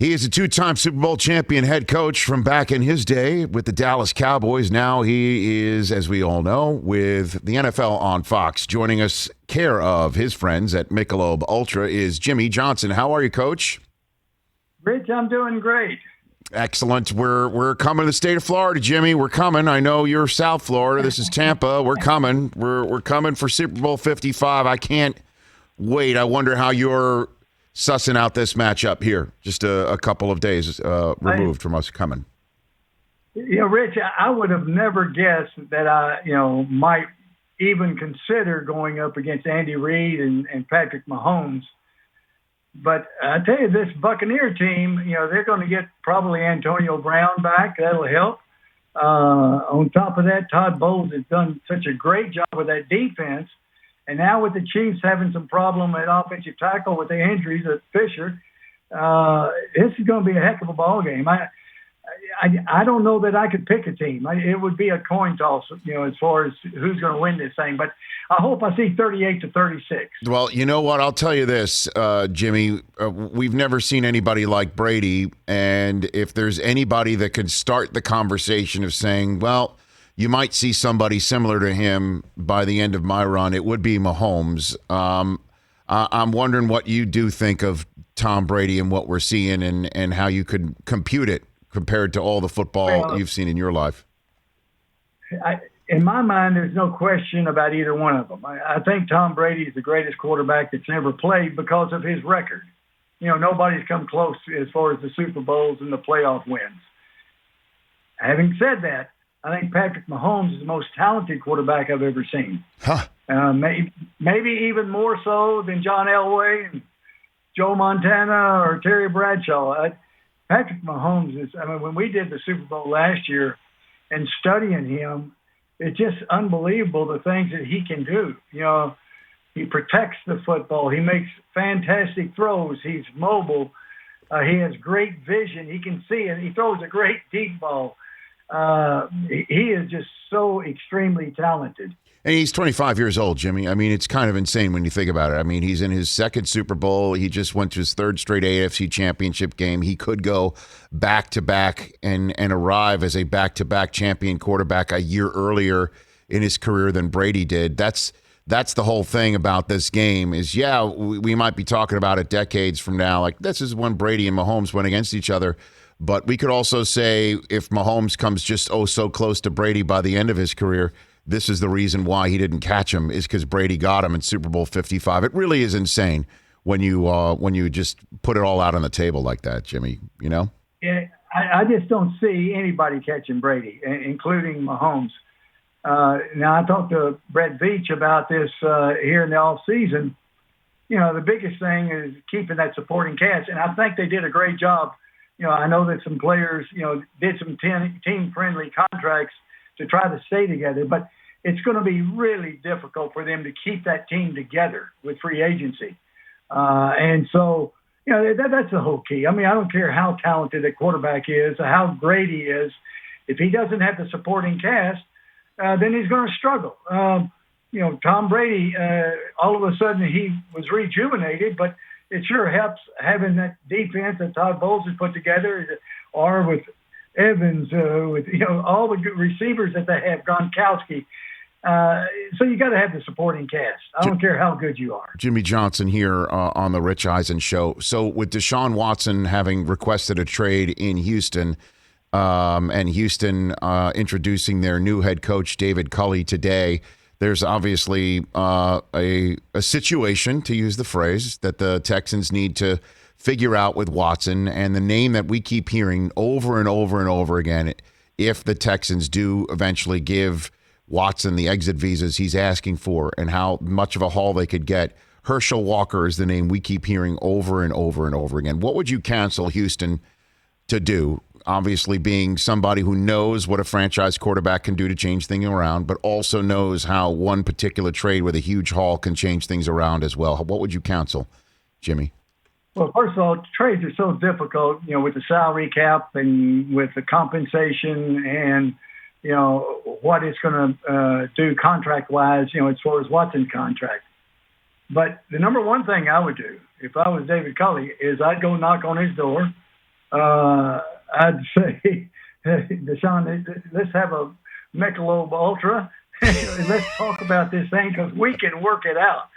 He is a two-time Super Bowl champion head coach from back in his day with the Dallas Cowboys. Now he is, as we all know, with the NFL on Fox. Joining us, care of his friends at Michelob Ultra, is Jimmy Johnson. How are you, Coach? Rich, I'm doing great. Excellent. We're coming to the state of Florida, Jimmy. We're coming. I know you're South Florida. This is Tampa. We're coming. We're coming for Super Bowl 55. I can't wait. I wonder how you're sussing out this matchup here, just a couple of days removed from us coming. Rich, I would have never guessed that I, might even consider going up against Andy Reid and Patrick Mahomes. But I tell you, this Buccaneer team, they're going to get probably Antonio Brown back. That'll help. On top of that, Todd Bowles has done such a great job with that defense. And now with the Chiefs having some problem at offensive tackle with the injuries at Fisher, this is going to be a heck of a ball game. I don't know that I could pick a team. It would be a coin toss, as far as who's going to win this thing. But I hope I see 38-36. Well, you know what? I'll tell you this, Jimmy. We've never seen anybody like Brady. And if there's anybody that could start the conversation of saying, well, you might see somebody similar to him by the end of my run, it would be Mahomes. I'm wondering what you do think of Tom Brady and what we're seeing and how you could compute it compared to all the football you've seen in your life. In my mind, there's no question about either one of them. I think Tom Brady is the greatest quarterback that's ever played because of his record. Nobody's come close as far as the Super Bowls and the playoff wins. Having said that, I think Patrick Mahomes is the most talented quarterback I've ever seen. Huh. Maybe even more so than John Elway and Joe Montana or Terry Bradshaw. Patrick Mahomes is, when we did the Super Bowl last year and studying him, it's just unbelievable the things that he can do. He protects the football. He makes fantastic throws. He's mobile. He has great vision. He can see it. He throws a great deep ball. He is just so extremely talented. And he's 25 years old, Jimmy. It's kind of insane when you think about it. He's in his second Super Bowl. He just went to his third straight AFC championship game. He could go back-to-back and arrive as a back-to-back champion quarterback a year earlier in his career than Brady did. That's the whole thing about this game is, we might be talking about it decades from now. Like, this is when Brady and Mahomes went against each other. But we could also say if Mahomes comes just so close to Brady by the end of his career, this is the reason why he didn't catch him, is because Brady got him in Super Bowl 55. It really is insane when you just put it all out on the table like that, Jimmy, Yeah, I just don't see anybody catching Brady, including Mahomes. Now, I talked to Brett Veach about this here in the offseason. The biggest thing is keeping that supporting cast, and I think they did a great job. I know that some players, did some team-friendly contracts to try to stay together, but it's going to be really difficult for them to keep that team together with free agency. And so, that's the whole key. I don't care how talented a quarterback is or how great he is. If he doesn't have the supporting cast, then he's going to struggle. Tom Brady, all of a sudden he was rejuvenated, but it sure helps having that defense that Todd Bowles has put together, or with Evans, with all the good receivers that they have, Gronkowski. So you got to have the supporting cast. I don't care how good you are. Jimmy Johnson here on the Rich Eisen Show. So with Deshaun Watson having requested a trade in Houston, and Houston introducing their new head coach, David Culley, today, there's obviously a situation, to use the phrase, that the Texans need to figure out with Watson, and the name that we keep hearing over and over and over again, if the Texans do eventually give Watson the exit visas he's asking for and how much of a haul they could get, Herschel Walker is the name we keep hearing over and over and over again. What would you counsel Houston to do? Obviously being somebody who knows what a franchise quarterback can do to change things around, but also knows how one particular trade with a huge haul can change things around as well. What would you counsel, Jimmy? Well, first of all, trades are so difficult, with the salary cap and with the compensation and, what it's going to do contract-wise, as far as Watson's contract. But the number one thing I would do if I was David Culley is I'd go knock on his door I'd say, Deshaun, let's have a Michelob Ultra. Let's talk about this thing because we can work it out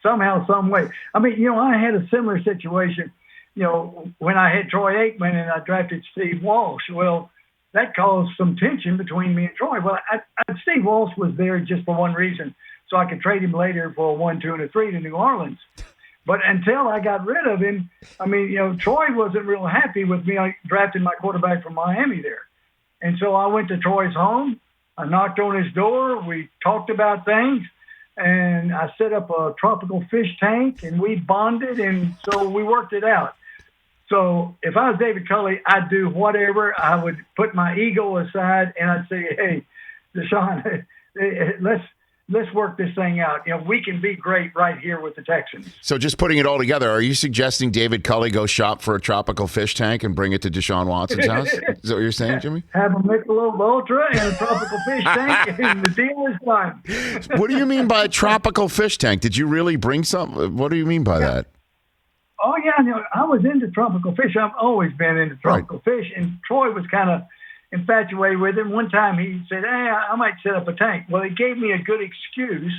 somehow, some way. I mean, I had a similar situation, when I had Troy Aikman and I drafted Steve Walsh. Well, that caused some tension between me and Troy. Well, Steve Walsh was there just for one reason, so I could trade him later for a 1, 2, and a 3 to New Orleans. But until I got rid of him, I mean, Troy wasn't real happy with me. I drafted my quarterback from Miami there. And so I went to Troy's home. I knocked on his door. We talked about things. And I set up a tropical fish tank, and we bonded, and so we worked it out. So if I was David Culley, I'd do whatever. I would put my ego aside, and I'd say, hey, Deshaun, let's work this thing out. We can be great right here with the Texans. So just putting it all together, are you suggesting David Culley go shop for a tropical fish tank and bring it to Deshaun Watson's house? Is that what you're saying, Jimmy? Have a Michelob Ultra and a tropical fish tank, and the deal is done. What do you mean by a tropical fish tank? Did you really bring some? What do you mean by that? Oh, yeah. I was into tropical fish. I've always been into tropical fish, and Troy was kind of infatuated with him. One time he said, hey, I might set up a tank. Well, it gave me a good excuse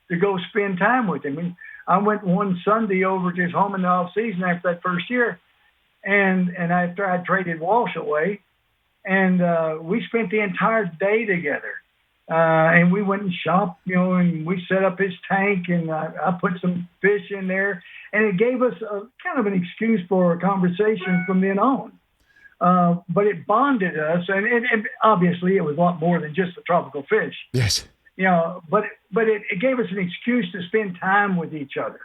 to go spend time with him. And I went one Sunday over to his home in the off season after that first year, and after I traded Walsh away, and we spent the entire day together. And we went and shopped, and we set up his tank, and I put some fish in there, and it gave us a kind of an excuse for a conversation from then on. But it bonded us, and obviously it was a lot more than just the tropical fish. Yes. But it gave us an excuse to spend time with each other,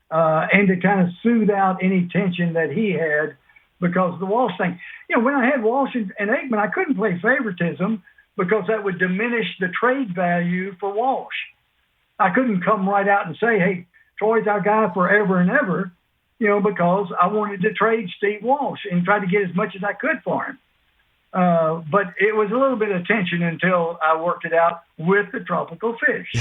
and to kind of soothe out any tension that he had because of the Walsh thing. When I had Walsh and Aikman, I couldn't play favoritism because that would diminish the trade value for Walsh. I couldn't come right out and say, hey, Troy's our guy forever and ever, because I wanted to trade Steve Walsh and try to get as much as I could for him. But it was a little bit of tension until I worked it out with the tropical fish.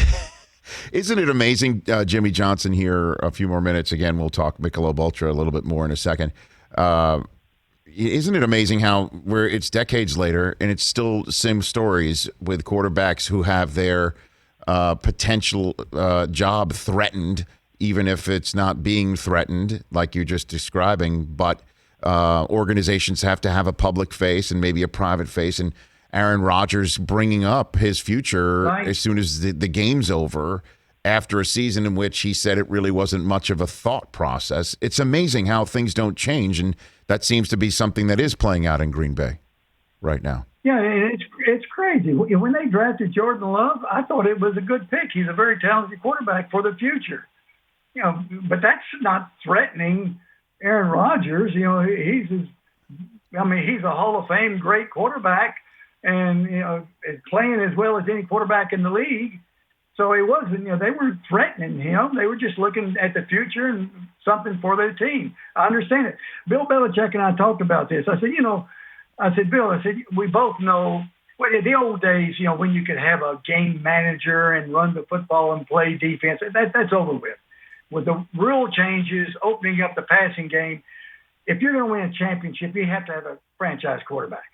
Isn't it amazing, Jimmy Johnson here, a few more minutes. Again, we'll talk Michelob Ultra a little bit more in a second. Isn't it amazing how it's decades later and it's still same stories with quarterbacks who have their potential job threatened, even if it's not being threatened like you're just describing, but organizations have to have a public face and maybe a private face, and Aaron Rodgers bringing up his future as soon as the game's over after a season in which he said it really wasn't much of a thought process. It's amazing how things don't change, and that seems to be something that is playing out in Green Bay right now. Yeah, it's crazy. When they drafted Jordan Love, I thought it was a good pick. He's a very talented quarterback for the future. But that's not threatening Aaron Rodgers. He's a Hall of Fame great quarterback, and playing as well as any quarterback in the league. So it wasn't, they weren't threatening him. They were just looking at the future and something for their team. I understand it. Bill Belichick and I talked about this. I said, Bill, we both know, well, in the old days, when you could have a game manager and run the football and play defense, that's over with. With the rule changes, opening up the passing game, if you're going to win a championship, you have to have a franchise quarterback.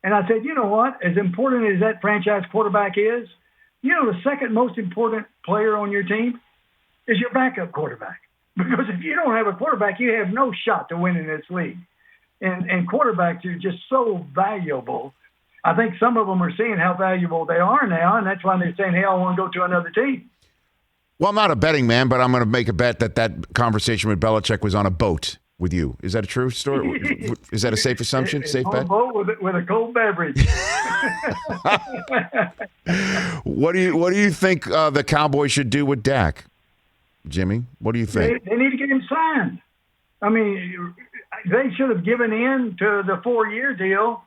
And I said, you know what? As important as that franchise quarterback is, the second most important player on your team is your backup quarterback. Because if you don't have a quarterback, you have no shot to win in this league. And quarterbacks are just so valuable. I think some of them are seeing how valuable they are now, and that's why they're saying, hey, I want to go to another team. Well, I'm not a betting man, but I'm going to make a bet that conversation with Belichick was on a boat with you. Is that a true story? Is that a safe assumption? Safe bet? On a boat with a cold beverage. What do you think the Cowboys should do with Dak, Jimmy? What do you think? They need to get him signed. I mean, they should have given in to the 4-year deal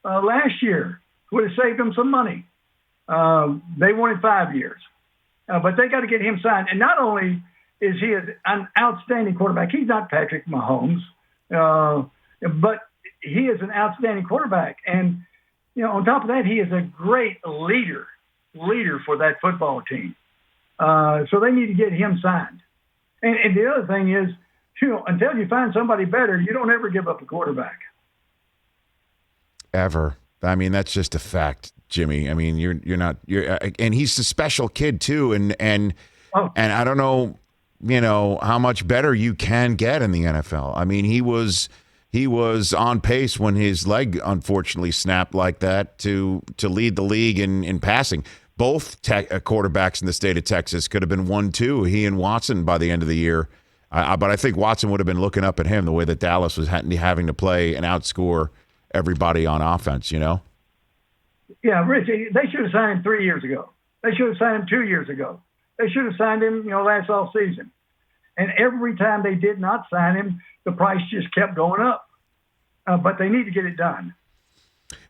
last year. Would have saved them some money. They wanted 5 years. But they got to get him signed. And not only is he an outstanding quarterback, he's not Patrick Mahomes, but he is an outstanding quarterback. And, on top of that, he is a great leader for that football team. So they need to get him signed. And the other thing is, until you find somebody better, you don't ever give up a quarterback. Ever. I mean, that's just a fact, Jimmy. I mean, you're not, and he's a special kid too. And I don't know, how much better you can get in the NFL. I mean, he was on pace when his leg unfortunately snapped like that to lead the league in passing. Both quarterbacks in the state of Texas could have been 1-2, he and Watson, by the end of the year. But I think Watson would have been looking up at him the way that Dallas was having to play and outscore everybody on offense, Yeah, Rich, they should have signed him 3 years ago. They should have signed him 2 years ago. They should have signed him, last offseason. And every time they did not sign him, the price just kept going up. But they need to get it done.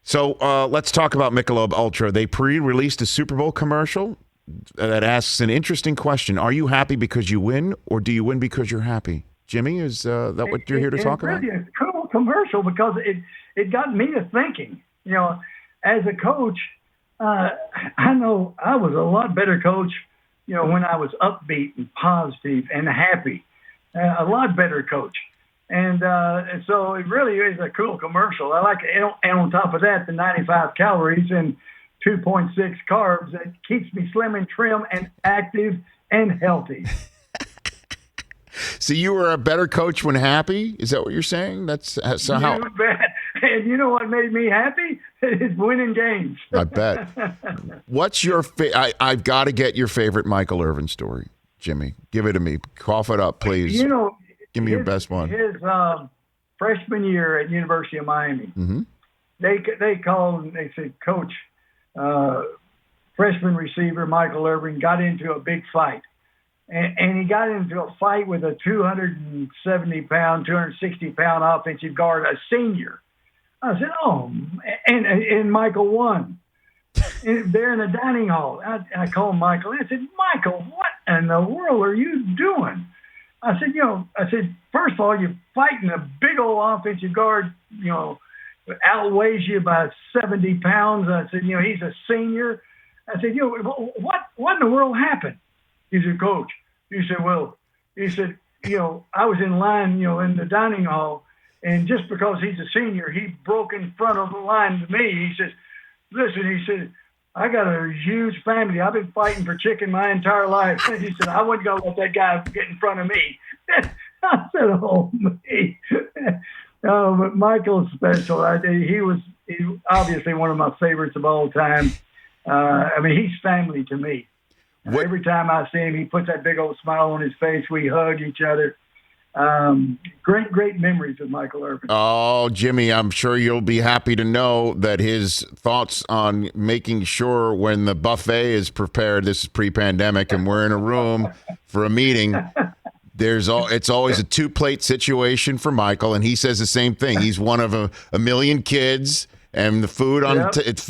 So let's talk about Michelob Ultra. They pre-released a Super Bowl commercial that asks an interesting question. Are you happy because you win, or do you win because you're happy? Jimmy, is that what you're here to talk about? It's really a cool commercial because it got me to thinking. As a coach, I know I was a lot better coach, when I was upbeat and positive and happy. A lot better coach. And so it really is a cool commercial. I like it. And on top of that, the 95 calories and 2.6 carbs that keeps me slim and trim and active and healthy. So you were a better coach when happy? Is that what you're saying? That's so how. You bet. And you know what made me happy? Is winning games. I bet. What's your I've got to get your favorite Michael Irvin story, Jimmy. Give it to me. Cough it up, please. Give me your best one. His freshman year at University of Miami. Mm-hmm. They called and they said, Coach, freshman receiver Michael Irvin got into a big fight. And he got into a fight with a 270-pound, 260-pound offensive guard, a senior. I said, and Michael won. And they're in the dining hall. I called Michael. And I said, Michael, what in the world are you doing? I said, first of all, you're fighting a big old offensive guard, outweighs you by 70 pounds. I said, he's a senior. I said, what in the world happened? He said, Coach. He said, I was in line, in the dining hall, and just because he's a senior, he broke in front of the line to me. He says, listen, I got a huge family. I've been fighting for chicken my entire life. He said, I wasn't going to let that guy get in front of me. I said, oh, me. But Michael's special. He's obviously one of my favorites of all time. He's family to me. Every time I see him, he puts that big old smile on his face. We hug each other. Great memories of Michael Irvin. Oh, Jimmy, I'm sure you'll be happy to know that his thoughts on making sure when the buffet is prepared, this is pre-pandemic, and we're in a room for a meeting, it's always a two-plate situation for Michael, and he says the same thing. He's one of a million kids, and the food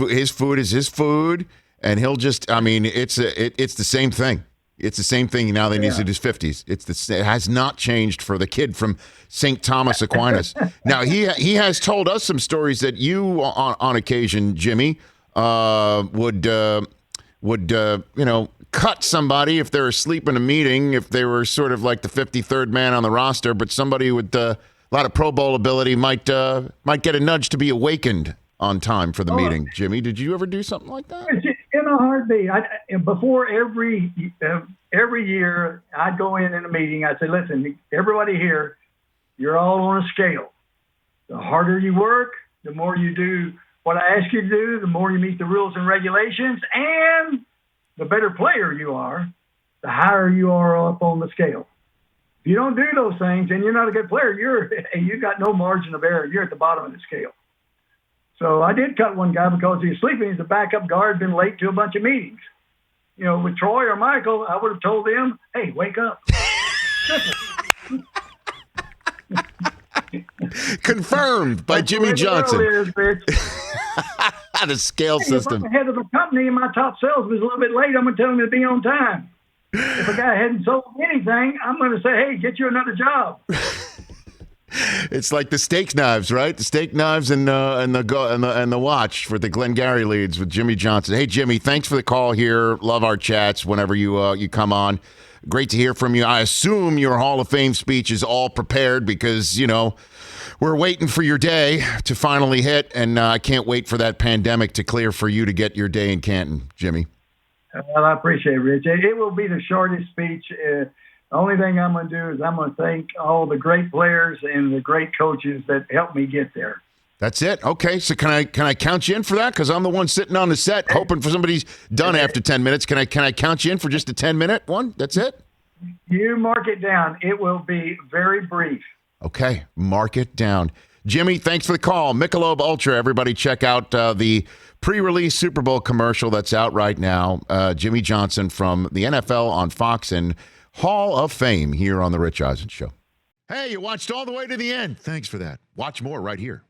his food is his food. And he'll just, it's the same thing. It's the same thing now that he's in his 50s. It has not changed for the kid from St. Thomas Aquinas. Now, he has told us some stories that you, on occasion, Jimmy, would cut somebody if they're asleep in a meeting, if they were sort of like the 53rd man on the roster, but somebody with a lot of Pro Bowl ability might get a nudge to be awakened on time for the meeting. Jimmy, did you ever do something like that? In a heartbeat. Before every year, I'd go in a meeting. I'd say, listen, everybody here, you're all on a scale. The harder you work, the more you do what I ask you to do, the more you meet the rules and regulations, and the better player you are, the higher you are up on the scale. If you don't do those things and you're not a good player, you got no margin of error. You're at the bottom of the scale. So I did cut one guy because he was sleeping. He's a backup guard, been late to a bunch of meetings. With Troy or Michael, I would have told them, hey, wake up. Confirmed by Jimmy Johnson. The scale system. If I'm the head of a company and my top sales was a little bit late, I'm going to tell him to be on time. If a guy hadn't sold anything, I'm going to say, hey, get you another job. It's like the steak knives, right? The steak knives and the watch for the Glengarry leads with Jimmy Johnson. Hey, Jimmy, thanks for the call here. Love our chats whenever you come on. Great to hear from you. I assume your Hall of Fame speech is all prepared because, we're waiting for your day to finally hit, and I can't wait for that pandemic to clear for you to get your day in Canton, Jimmy. Well, I appreciate it, Rich. It will be the shortest speech. The only thing I'm going to do is I'm going to thank all the great players and the great coaches that helped me get there. That's it. Okay, so can I count you in for that? Because I'm the one sitting on the set hoping for somebody's done after 10 minutes. Can I count you in for just a 10-minute one? That's it? You mark it down. It will be very brief. Okay, mark it down. Jimmy, thanks for the call. Michelob Ultra, everybody check out the pre-release Super Bowl commercial that's out right now. Jimmy Johnson from the NFL on Fox and Hall of Fame here on The Rich Eisen Show. Hey, you watched all the way to the end. Thanks for that. Watch more right here.